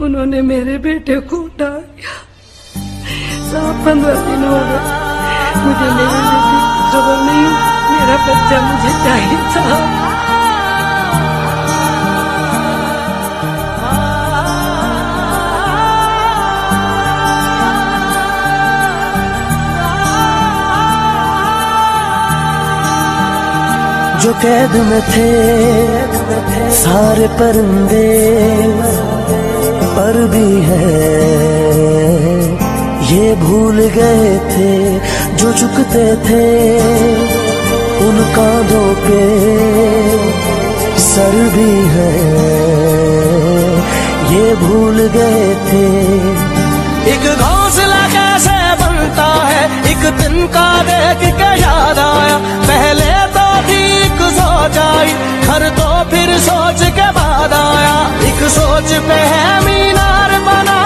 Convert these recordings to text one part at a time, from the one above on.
उन्होंने मेरे बेटे को उठा लिया। 15 दिन हो गए, मुझे मेरे बेटे की खबर नहीं। मेरा बच्चा मुझे चाहिए था। जो कैद में थे सारे परिंदे, पर भी है ये भूल गए थे जो झुकते थे उन कांधों पे सर भी है, ये भूल गए थे। एक घोंसला कैसे बनता है, एक दिन का देख के याद आया। पहले तो ठीक सोच आई, घर तो फिर सोच के बाद आया। एक सोच पे है मीनार बना,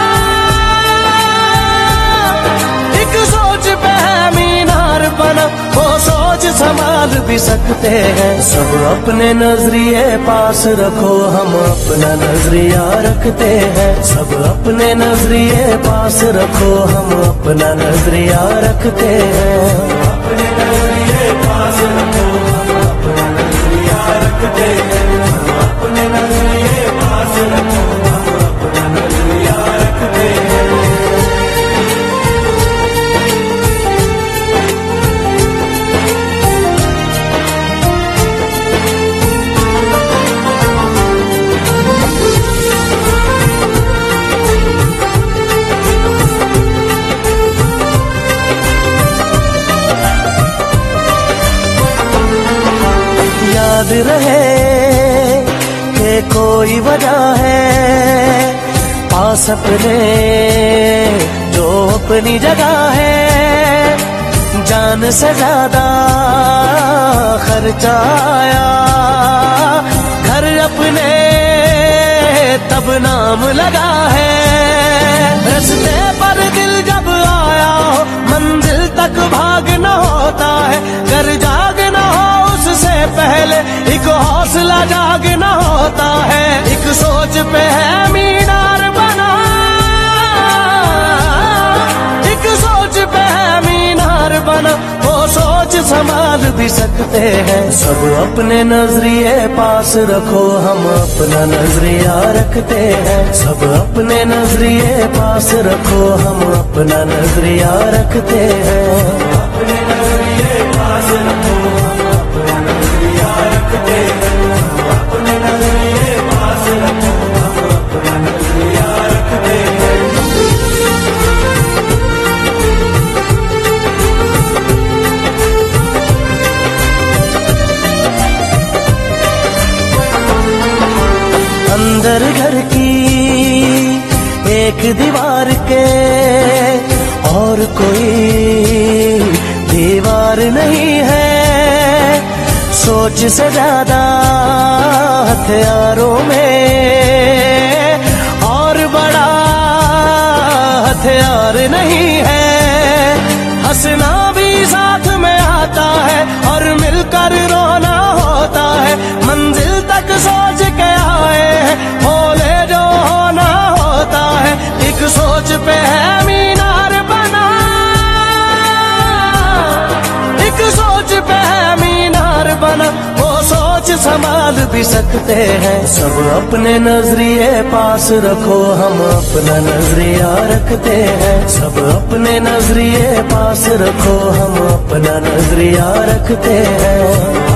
एक सोच पे है मीनार बना। वो सोच संभाल भी सकते हैं। सब अपने नजरिए पास रखो, हम अपना नजरिया रखते हैं। सब अपने नजरिए पास रखो, हम अपना नजरिया रखते हैं। अपने नजरिए पास रखो, हम अपना नजरिया रखते हैं। अपने नजरिए पास रखो, हम अपना नजरिया रखते हैं। याद रहे कि कोई वजह है, पास अपने जो अपनी जगह है। जान से ज्यादा खर्चा आया, घर अपने तब नाम लगा है। रस्ते पर दिल जब आया हो, मंजिल तक भागना होता है। घर जागना हो उससे पहले एक हौसला जागना होता है। एक सोच पे है मीनार बना, एक सोच पे है मीनार बना। वो सोच संभाल भी सकते हैं। सब अपने नजरिए पास रखो, हम अपना नजरिया रखते हैं। सब अपने नजरिए पास रखो, हम अपना नजरिया रखते हैं। अपने नजरिए पास रखो, हम अपना नजरिया रखते हैं। अपने नजरिए पास रखो, हम अपना नजरिया रखते हैं। अंदर घर की एक दीवार के और कोई दीवार नहीं है। सोच से ज्यादा हथियारों में और बड़ा हथियार नहीं है। हंसना भी साथ में आता है और मिलकर रोना होता है। मंजिल तक सोच के आए हैं, बोले जो होना होता है। एक सोच पे है मीनार बना, एक सोच पे है मीनार बना। वो सोच संभाल भी सकते हैं। सब अपने नजरिए पास रखो, हम अपना नजरिया रखते हैं। सब अपने नजरिए पास रखो, हम अपना नजरिया रखते हैं।